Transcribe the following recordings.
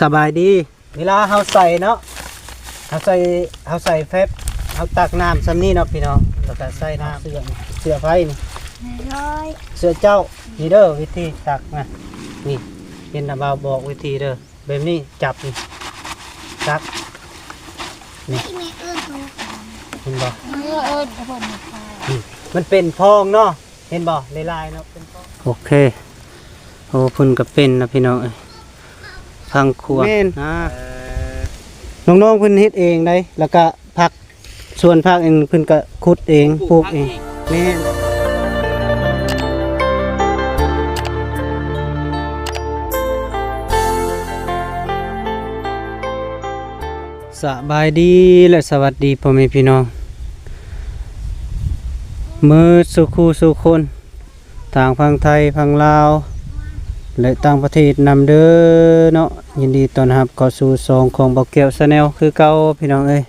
สบายดีเวลาเฮาใส่เนาะเฮาใส่แฟบเฮาตักน้ำซ้ำนี่เนาะพี่น้องแล้วก็ใส่น้ำเสื้อไฟนี่เสื้อเจ้านี่เด้อวิธีตักนะนี่เป็นน่ะบ่าวบอกวิธีเด้อแบบนี้จับนี่ตักนี่เห็นบ่มันเป็นพองเนาะเห็นบ่ลายๆเนาะเป็นพองโอเคโอ้เพิ่นก็เป็นนะพี่น้องพังครัวน้องๆเพิ่นเฮ็ดเองได้แล้วก็ผักส่วนผักเองเพิ่นก็ขุดเองปลูกเองแม่นสบายดีและสวัสดีพ่อแม่พี่น้องมื้อสุขสุคนทางฝั่งไทยฝั่งลาวและต่างประเทศนำเด้อเนาะยินดีต้อนรับเข้าสู่ซองของเบาแก้วชาแนลคือเก่าพี่น้องเอ้ย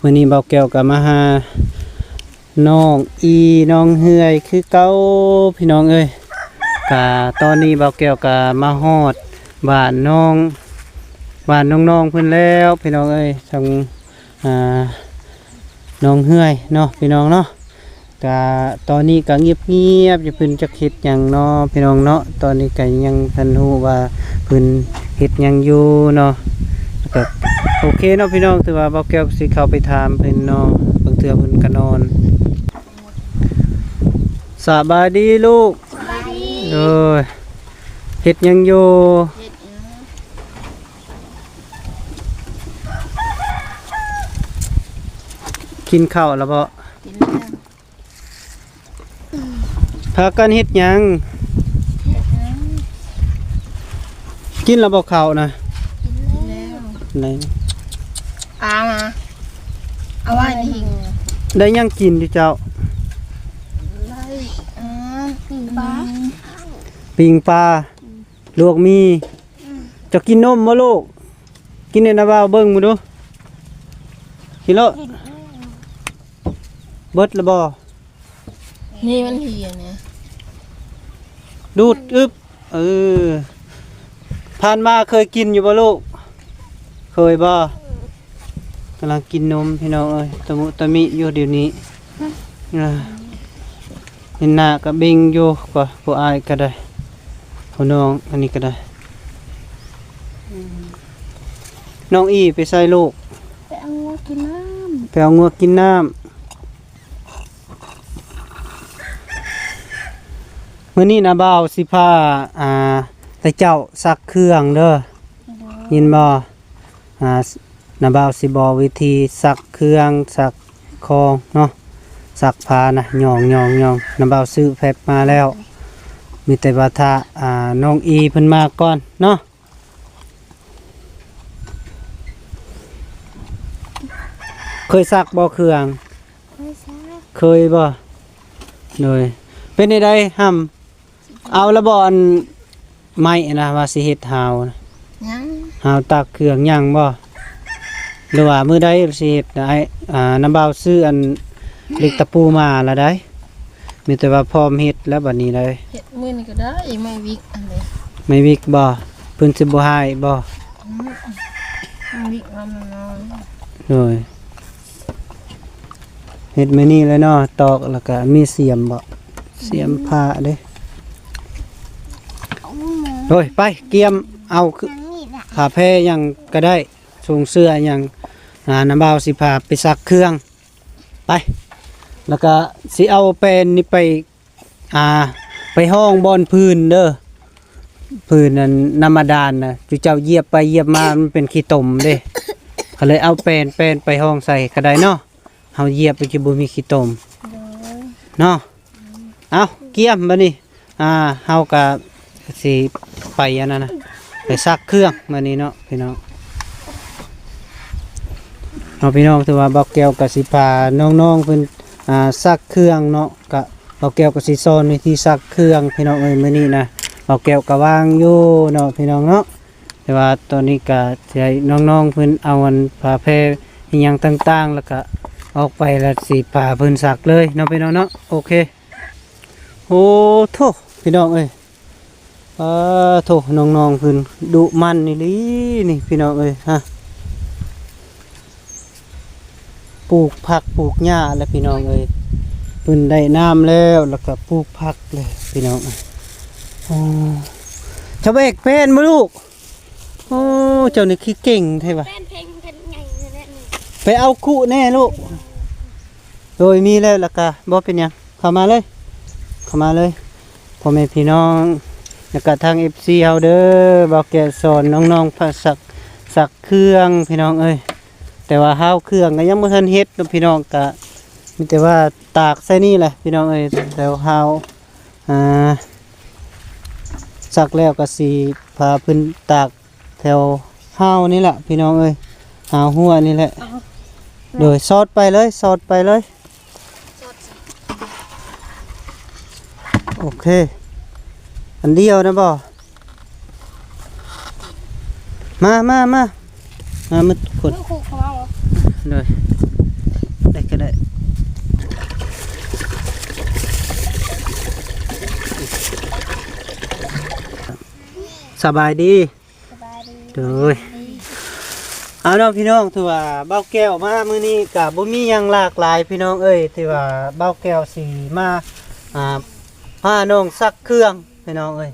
มื้อนี้เบาแก้วก็มาหาน้องน้องเฮือยคือเก่าพี่น้องเอ้ยก็ตอนนี้เบาแก้วก็มาฮอดบ้านน้องเพิ่นแล้วพี่น้องเอ้ยทางน้องเฮือยเนาะพี่น้องเนาะก็ตอนนี้ก็เงียบอยู่เพิ่นจักเฮ็ดหยังเนาะพี่น้องเนาะตอนนี้ก็ยังทันรู้ว่าเพิ่นเฮ็ดหยังอยู่เนาะก็โอเคเนาะพี่น้องถือว่าเบาแก้วสิเข้าไปถามเพิ่นเนาะบางเทื่อเพิ่นก็นอนสบายดีลูกเด้อเฮ็ดหยังอยู่กินข้าวแล้วบ่พากันเฮ็ดหยังกินแล้วบ่ข้าวนะไหนมาเอาไว้ในหิงได้ยังกินอยู่เจ้าปิ้งปลาลวกมีจะกินนมบ่ลูกกินในน้ำบ่าวเบิ่งมื้อดูกินแล้วเบิดแล้วบ่นี่มันเหี่ยนะดูดอึบผ่านมาเคยกินอยู่บ่ลูกเคยบ่กำลังกินนมพี่น้องเอ้ยตะมุตะมิอยู่เดี๋ยวนี้เห็นหน้าก็เบ่งอยู่กว่าผู้อายก็ได้ผู้น้องอันนี้ก็ได้น้องไปใส่ลูกไปเอางัวกินน้ำไปเอางัวกินน้ำมื้อนี้นะบ่าวสิพาแต่เจ้าซักเครื่องเด้อยินบ่นะบ่าวสิบอกวิธีซักเครื่องซักคองเนาะซักผ้านะหย่องนะบ่าวซื้อแฟบมาแล้วมีแต่ว่าถ้าน้องเพิ่นมาก่อนเนาะเคยซักบ่เครื่องเคยบ่โดยเป็นได้ห้ำเอาละบ่อนไม้นะว่าสิเฮ็ดหาวนะหาวตักเครื่องยังบ่หรือว่ามื้อใดสิเฮ็ดได้น้ำเบาซื้ออันเล็กตะปูมาละได้มีแต่ว่าพร้อมเฮ็ดแล้วบัดนี้ได้เฮ็ดมื้อนี้ก็ได้ไม่วิกอันนี้ไม่วิกบ่เพิ่นสิบ่ให้บ่วิกมันนอนโดยเฮ็ดมื้อนี้เลยเนาะตอกแล้วก็มีเสียมบ่เสียมผ้าเด้โดยไปเกียมเอาขาแพยังก็ได้ส่งเสื้อยังน้ำเบาสิพาไปซักเครื่องไปแล้วก็สิเอาเป็นนี่ไปห้องบอนพื้นเด้อพื้นนั้นน้ำมาดานนะจุเจ้าเหยียบไปเหยียบมามันเป็นขี้ตมเด้เขาเลยเอาเป็นไปห้องใส่ก็ได้เนาะเฮาเหยียบไปจะบ่มีขี้ตมเนาะเอาเกียมบัดนี้เฮาก็สิไปอันนั้นนะไปซักเครื่องมานี่เนาะพี่น้องพี่น้องถือว่าเบาแก้วกับสิพาน้องเพิ่นซักเครื่องเนาะกับเบาแก้วกับสิสอนวิธีซักเครื่องพี่น้องมื้อนี้นะเบาแก้วก็วางอยู่เนาะพี่น้องเนาะแต่ว่าตอนนี้ก็สิให้น้องเพิ่นเอาอันผ้าแพรอีหยังต่างๆแล้วก็ออกไปแล้วสิพาเพิ่นซักเลยเนาะพี่น้องเนาะโอเคโอ้โธ่พี่น้องเอ้ย โถน้องๆเพิ่นดุมันนี่ลินี่พี่น้องเอ้ยฮะปลูกผักปลูกหญ้าแล้วพี่น้องเอ้ยเพิ่นได้น้ำแล้วก็ปลูกผักเลยพี่น้องอ๋อชาวเอกเป็นบ่ลูกโอ้เจ้านี่คือเก่งแท้ว่ะ เป็นเพลงเป็นไงเนี่ยนี่ ไปเอาคุแน่ลูกโดยมีแล้วก็บ่เป็นหยังเข้ามาเลยพ่อแม่พี่น้องแล้วก็ทาง FC เฮาเด้อบ่แก่สอนน้องๆภาษาสักเครื่องพี่น้องเอ้ยแต่ว่าเฮาเครื่องก็ยังบ่ทันเฮ็ดเนาะพี่น้องก็มีแต่ว่าตากใส่นี่แหละพี่น้องเอ้ยแล้วเฮาอ่าสักแล้วก็สิพาเพิ่นตากแถวเฮานี่แหละพี่น้องเอ้ยหาหัวนี่แหละโดยสอดไปเลยโอเคอันเดียวนะบ่มาขุด ลูกคู่ของเรา เลยได้ก็ได้สบายดี สบายดี เด้อเอาเนาะพี่น้องถือว่าเบ้าแก้วมามื้อนี้ก็บ่มีหยังหลากหลายพี่น้องเอ้ยที่ว่าเบ้าแก้วสิมาพาน้องซักเครื่องพี่น้องเอ้ย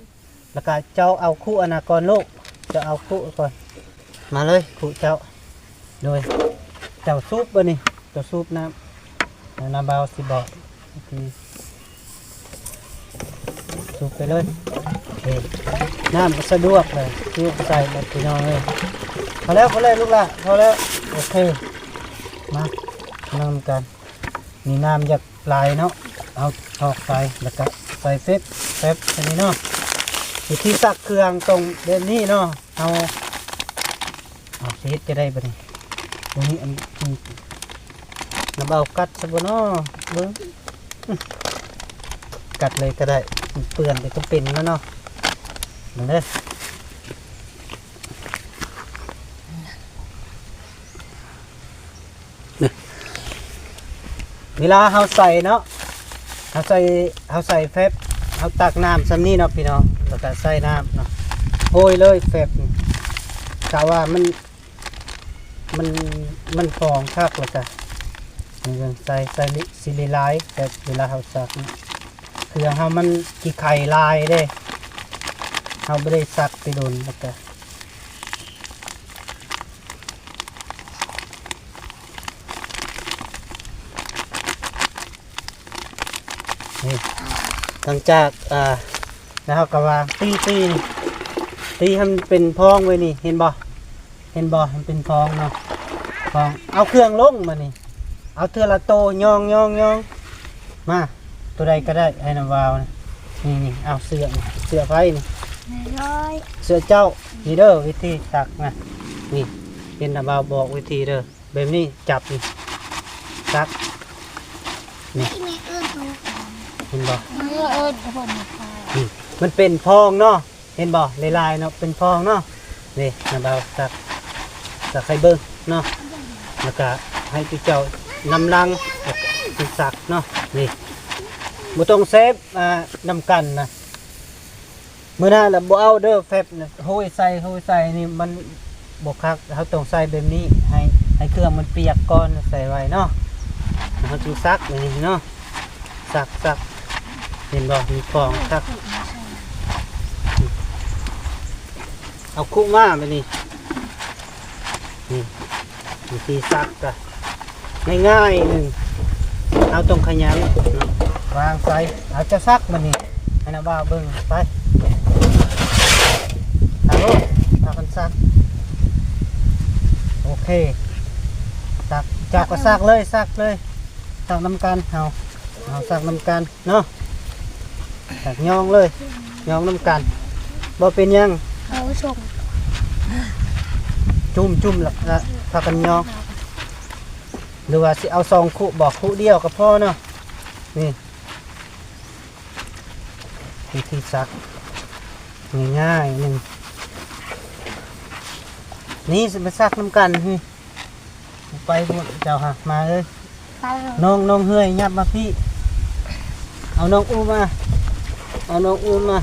แล้วก็เจ้าเอาคู่อนาคตลูกจะเอาคู่ก่อนมาเลยคู่เจ้าโดยเจ้าซุปบ่นี่เจ้าซุปน้ำเบาสิบอกซุปไปเลยโอเคน้ำก็สะดวกเลยคือใส่แบบพี่น้องเลยพอแล้วลูกละพอแล้วโอเคมานั่งกันมีน้ำอยากลายเนาะเอาออกใส่แล้วก็ใส่เฟบอันนี้เนาะวิธีซักเครื่องตรงเด่นนี้เนาะเอาเฟสจะได้บ่นี่ตรงนี้อันน้ำเบากัดซะบ่เนาะเบิ่งกัดเลยก็ได้เปื้อนไปก็เป็นแล้วเนาะเบิ่งเด้อเวลาเฮาใส่เนาะเฮาใส่เฟบเฮาตักน้ำซ้ำนี้เนาะพี่น้องแล้วก็ใส่น้ำเนาะโอยเลยเฟบกะว่ามันฟองคักแล้วก็ใส่สิริลายแต่เวลาเฮาซักนี่คือเฮามันกี่ไข่ลายเด้เฮาบ่ได้ซักไปโดนแล้วก็นี่หลังจากนะครับก็ว่าตีนี่ให้มันเป็นพองไว้นี่เห็นบ่มันเป็นพองเนาะพองเอาเครื่องลงมานี่เอาเทือละโตยองมาตัวใดก็ได้ให้น้ำวาวนี่เอาเสื้อไฟนี่ ร้อย เสื้อเจ้านี่เด้อวิธีตักนะนี่เป็นน้ำวาวบอกวิธีเด้อแบบนี้จับนี่ตักนี่ ที่มีอื่นถูก เห็นบ่ คนค่ะ มันเป็นพองเนาะเห็นบ่ลายๆเนาะเป็นพองเนาะนี่น้ำวาวตักไข่เบิ้งเนาะแล้วก็ให้พี่เจ้านำลังเป็นสักเนาะนี่บ่ต้องเซฟนำกันนะมื้อหน้าแล้วบ่เอาเด้อแฟบนะโหยใส่นี่มันบ่คักเฮาต้องใส่แบบนี้ให้เครื่องมันเปียกก่อนใส่ไว้เนาะเฮาจึงซักนี่เนาะซักเห็นบ่มีฟองซักเอาคุมาไปนี่วิธีซักก็ง่ายๆหนึ่งเอาตรงขยันเนาะวางใส่เอาจะซักมันนี่ให้นะบ่าวเบิ่งไปเอาลูกเอากันซักโอเคซักจับก็ซักเลยซักน้ำกันเอาซักน้ำกันเนาะซักย่องเลยย่องน้ำกันบ่เป็นยัง เขาส่ง จุ่มละพากันยองหรือว่าสิเอาซองคู่บอกคู่เดียวกับพ่อเนาะนี่วิธีซักง่ายๆหนึ่งนี่สิมาซักน้ำกันไปหมดเจ้าค่ะมาเลย ไป น้องเฮยยับมาพี่เอาน้องอุ้มมา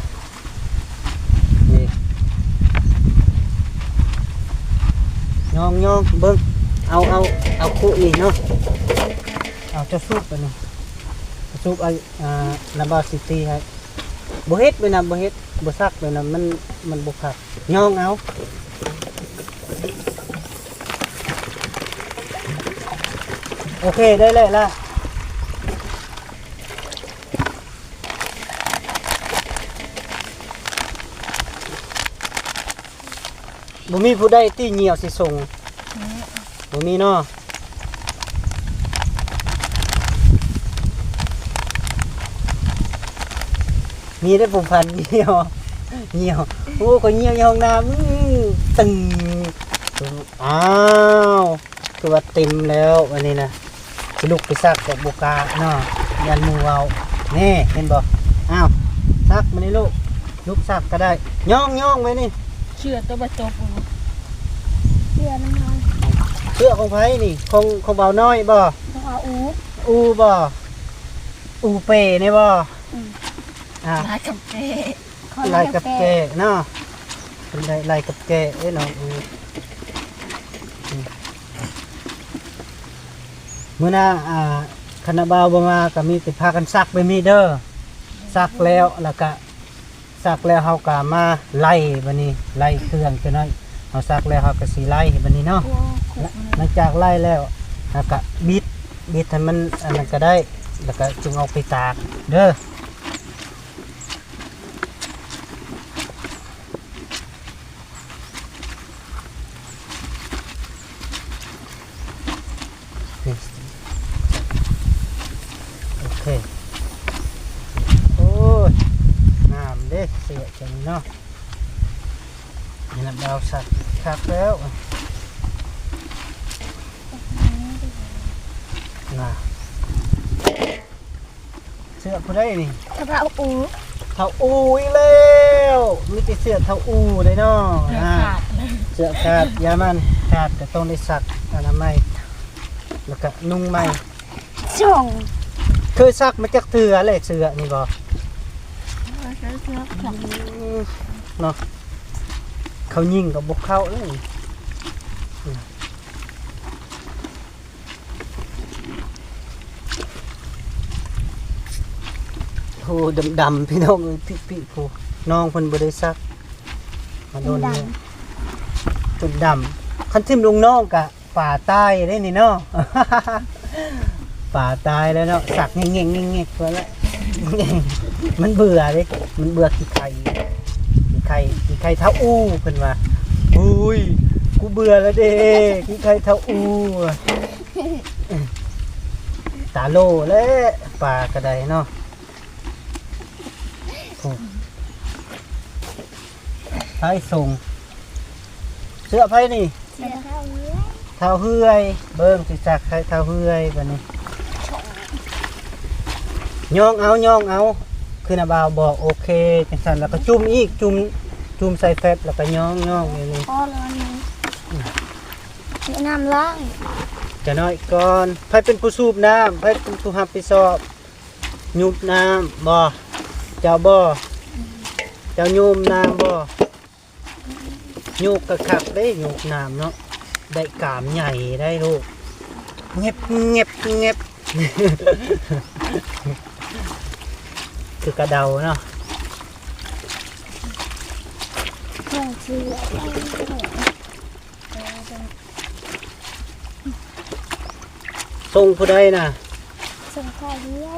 ย่องเบิ่งเอาคุนี่เนาะเอาจะซุปไปนี่ซุปน้ำบาซิตี้ให้บ่เฮ็ดไปนำบ่เฮ็ดบ่ซักไปนำมันบ่คักย่องเอาโอเคได้เลยล่ะบ่มีผู้ใดที่เหนียวสิส่งบ่มีเนาะมีได้ผมพันเหนียวโอ้ก็เหนียวในห้องน้ำตึงอ้าวคือว่าเต็มแล้ววันนี้นะสิลุกไปซักกับบุกาเนาะยันหมูเอาแน่เห็นบ่อ้าวซักมานี่ลูกซักก็ได้ย่องไว้นี่ เชื่อตัวบะจบ เสื้อน้ำมัน เสื้อของไผนี่ของเบาน้อยบ่ แล้วก็อูบ่อูเป้นี่บ่อ่า ลายกับเจ๊ ลายกับแกเนาะเป็นลายกับแกเนาะมื้อหน้าคณะบ่าวบ่มาก็มีแต่พากันซักไปมีเด้อซักแล้วเฮาก็มาไล่บัดนี้ไล่เครื่องจังนั้นเฮาซักแล้วเฮาก็สิไล่บัดนี้เนาะหลังจากไล่แล้วแล้วก็บิดให้มันอันนั้นก็ได้แล้วก็จึงเอาไปตากเด้อโอเคโอ้ยงามเด้เสียจังเนาะนี่นะดาวสัตว์คักแล้วน่ะเสื้อผู้ใดนี่ กระเพราอู เท่าอูอีกแล้วมีแต่เสื้อเท่าอูเลยเนาะ เลือขาดนะ เสื้อขาดยามันขาดแต่ต้องได้ซักอนามัยแล้วก็นุ่งใหม่ ส่ง เคยซักมาจากเถื่อเลยเสื้อนี่บ่เนาะเขายิงกับบกเข้าเลยโอ้ดำพี่น้องพี่ผู้น้องเพิ่นบ่ได้ซักมาโดนเนี่ยจนดำคันทิ่มลงน้องกะป่าตายได้นี่เนาะ ป่าตายแล้วเนาะสักเงี้ยๆเพิ่นละ มันเบื่อเด้มันเบื่อขี้ไข่เท่าอู้เพิ่นว่าอุ้ยกูเบื่อแล้วเด้ขี้ไข่เท่าอู้ตาโลแล้วป่าก็ได้เนาะไผส่งเสื้อไผนี่ เสื้อเท้าเนื้อ เท้าเฮือยเบิ่งสิจักใครเท้าเฮือยบัดนี้ย่องเอาคือน่ะบ่าวบอกโอเคจังซั่นแล้วก็จุ่มอีกจุ่มใส่แฟบแล้วก็ย่องอย่างนี้ พอแล้วนี่มีน้ำล้าง จะน้อยก่อนไผเป็นผู้สูบน้ำไผเป็นผู้รับผิดชอบยุบน้ำบ่เจ้าบ่เจ้ายุบน้ำบ่ยุบกะคักได้ยุบน้ำเนาะได้กามใหญ่ได้ลูกเงียบ คือกระเดาเนาะ เครื่องเสื้อ ทรงผู้ใดน่ะ ส่งข้าวเนื้อ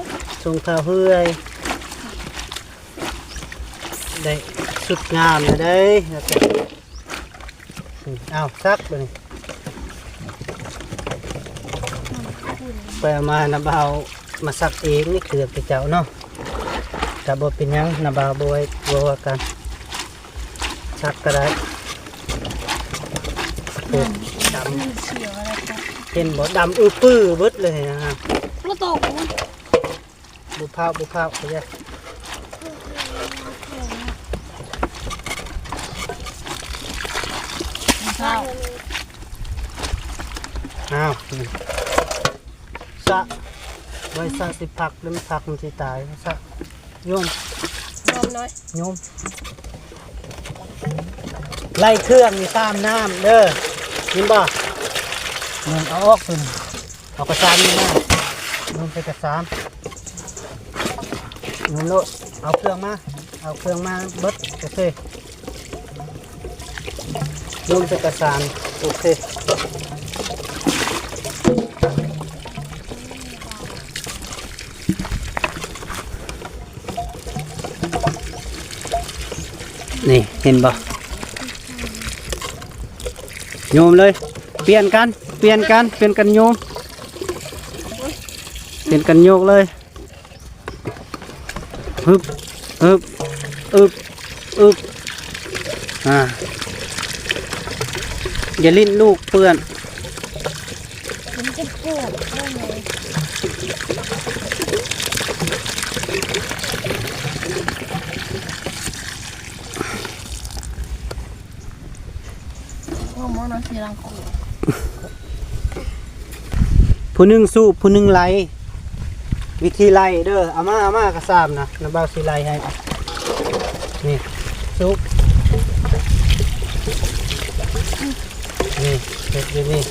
ทรงเท้าเฮือยได้สุดงามเลยได้แล้วก็อ้าวซักไปนี่ไปเอามาน้ำเบามาซักเองนี่เกือบไปเจ้าเนาะแต่บ่เป็นหยังน้ำเบาบ่ไว้บ่ว่ากันซักก็ได้โอ้ดำ เชื่ออะไรกัน เห็นบ่ดำอื้อปื้อเบิดเลยนะครับ ลูกตก บุพาไปเลย ข้าว อ้าวสะไว้สะสิผักแล้วมันผักมันสิตายสะโยม นมน้อย โยมไล่เครื่องนี่ตามน้ำเด้อ เห็นบ่มึงเอาออกตัวนี้เอากระซามนี่มามึงไปกระซามมึงโลดเอาเครื่องมาเบิดโอเคมึงไปกระซามโอเคนี่เห็นบ่โยมเลยเปลี่ยนกันโยมโยกเลยฮึบอย่าลิ้นลูกเปื้อน มันจะปวดได้ไหม โอ้โมโนสีรังคู ผู้หนึงสู้ผู้หนึงไล่วิธีไล่เด้อเอามากระซามนะน้ำเบาสิไล่ให้นี่ซุกนี่เด็ดอยู่นี่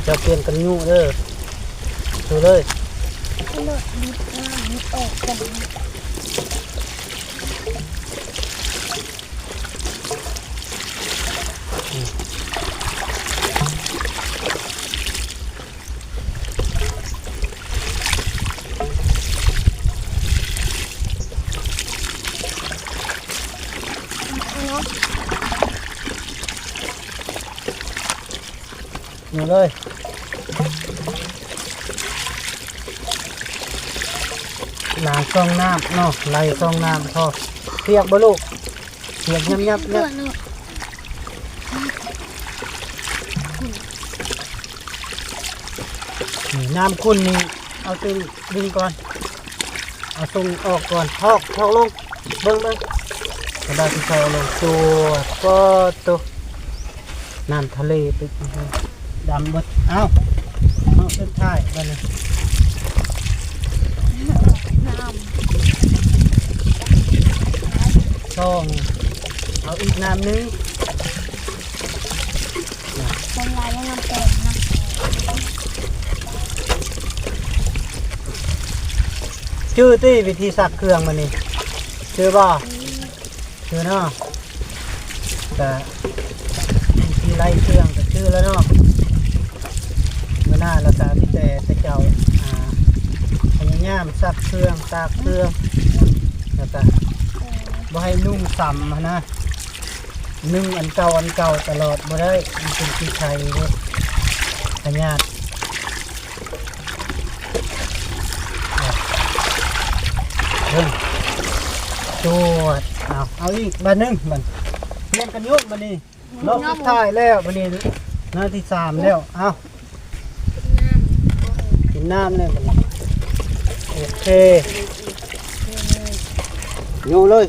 จะเปลี่ยนกันยุ่เด้อดูเลย เลือดนิดนิดออกกัน ดูเลยล้างช่องน้ำเนาะไล่ช่องน้ำพอเปียกบ่ลูกเปียกยับ เลือดเนาะ นี่น้ำขุ่นนี่เอาตึงดึงก่อนเอาตรงออกก่อนทอกลงเบิ่งกระดาษที่ใส่ลงตัวก็ตัวน้ำทะเลไปดำหมดเอาเป็นท้ายกันเลย น้ ช่องเอาอีกน้ำนึง ำคนลายยังน้ำแตกนะ ชื่อที่วิธีสักเครื่องมันนี่ชื่อบ่ชื่อเนาะแต่วิธีไล่เครื่องก็ชื่อแล้วเนาะเมื่อหน้าเราจะมีแต่เจ้าพยายามสักเครื่องตากเครื่องแล้วก็บ่ให้นุ่งซ้ำนะนึ่งอันเก่าตลอดบ่ได้มันเป็นที่ไทยเลยพยาธิเริ่มจวดเอาอีกบันหนึงมันเปลี่ยนกันยุ่งบันนี้รอบสุดท้ายแล้วบันนี้หน้าที่3แล้วเอากินน้ำเลยบันนี้โอเคโยเลย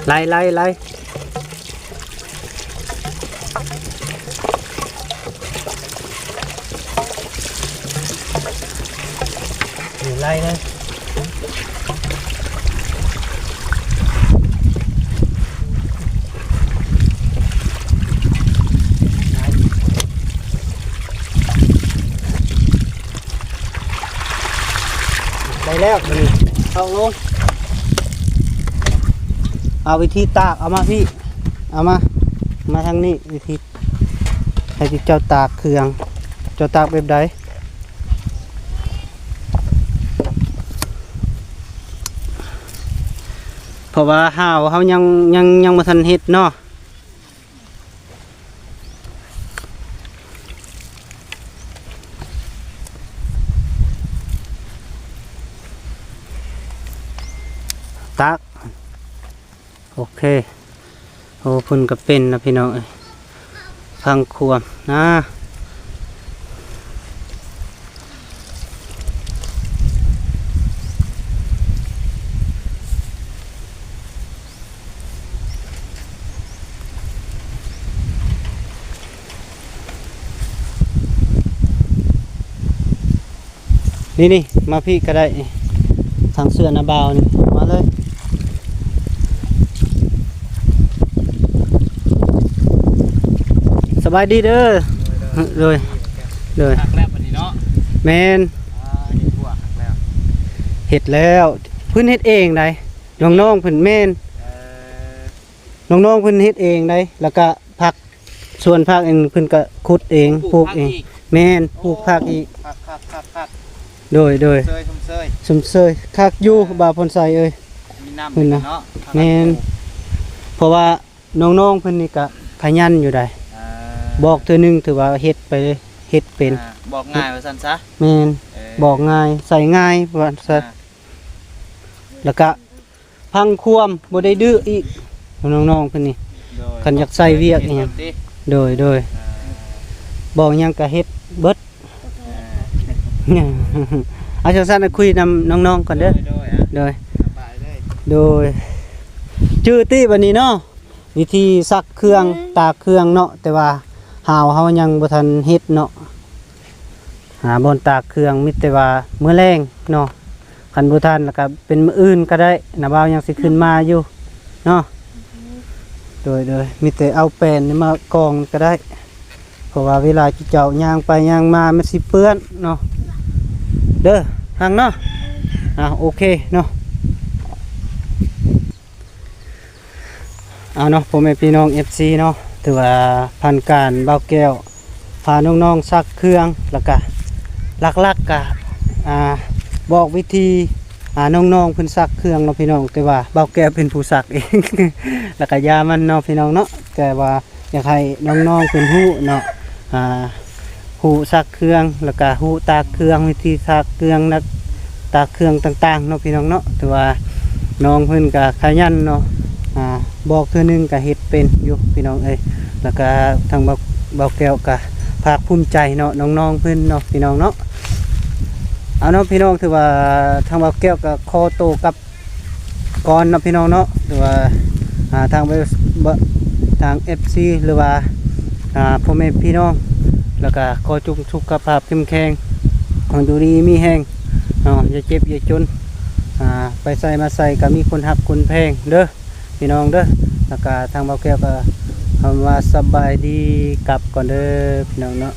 ไล่นี่ไล่เลยได้แล้วนี่เอาลงเอาวิธีตากเอามาพี่เอามาทางนี้วิธีให้ที่เจ้าตากเครื่องเจ้าตากแบบใดเพราะว่าห่าวเขายังมาทันเฮ็ดเนาะตากโอเคโอ้พุ่นก็เป็นนะพี่น้องพังควมนะ นี่มาพี่ก็ได้ทางเสื้อนาบาวนี่มาเลยสบายดีเด้อเลยหักแล้ววันนี้เนาะ แมน เห็ดบัวหักแล้ว เห็ดแล้วเพิ่นเฮ็ดเองได้น้องๆเพิ่นแม่นน้องๆเพิ่นเฮ็ดเองได้แล้วก็ผักส่วนผักเองเพิ่นก็ขุดเองปลูกเองแม่นปลูกผักอีก ผักโดยเซยชมเซย สมเสยคักอยู่บ่าวพลไสเอ้ย มีน้ำ เพิ่นน่ะ เนาะ แม่นเพราะว่าน้องๆเพิ่นนี่ก็ขยันอยู่ได้บอกเทื่อนึงถือว่าเฮ็ดไปเลยเฮ็ดเป็น บอกง่ายว่าซั่นซะ แม่นบอกง่ายใส่ง่ายว่าซั่นแล้วก็พังความบ่ได้ดื้ออีกน้องๆเพิ่นนี่ คันอยากใส่เวียกอีหยังโดยบอกหยังก็เฮ็ดเบิด เอาจังซั่นคุยนำน้องๆก่อนเด้อโดยชื่อตี้บัดนี้เนาะวิธีซักเครื่องตากเครื่องเนาะแต่ว่าหาวเฮายังบ่ทันเฮ็ดเนาะหาบ่อนตากเครื่องมีแต่ว่ามื้อแรงเนาะคันบ่ทันแล้วก็เป็นมื้ออื่นก็ได้น้าบ่าวยังสิขึ้นมาอยู่เนาะโดยมีแต่เอาแป้นนี่มากองก็ได้เพราะว่าเวลาที่เจ้าย่างไปย่างมามันสิเปื้อนเนาะเด้อทางเนาะโอเคเนาะเอาเนาะพ่อแม่พี่น้อง FC เนาะถือว่าพันการเบาแก้วพาน้องๆซักเครื่องแล้วก็ลักๆก็บอกวิธีน้องๆเพิ่นซักเครื่องเนาะพี่น้องแต่ว่าเบาแก้วเป็นผู้ซักเอง แล้วก็ยามันเนาะพี่น้องเนาะแต่ว่าอยากให้น้องๆเพิ่นฮู้เนาะฮู้ซักเครื่องแล้วก็ฮู้ตากเครื่องวิธีซักเครื่องนักตากเครื่องต่างๆเนาะพี่น้องเนาะแต่ว่าน้องเพิ่นก็ขยันเนาะบอกเทื่อนึงก็เฮ็ดเป็นอยู่พี่น้องเอ้ยแล้วก็ทางเบาแก้วก็ภาคภูมิใจเนาะน้องๆเพิ่นเนาะพี่น้องเนาะเอาเนาะพี่น้องถือว่าทางเบาแก้วก็ขอโตกับก่อนเนาะพี่น้องเนาะหรือว่าทาง FC หรือว่าพ่อแม่พี่น้องแล้วก็ขอจุกสุขภาพเข้มแข็งของดูดีมีแห้งอย่าเจ็บอย่าจนไปใส่มาใส่ก็มีคนหักคนแพงเด้อพี่น้องเด้อแล้วก็ทางเบาแก้วก็คำว่าสบายดีกลับก่อนเด้อพี่น้องเนาะ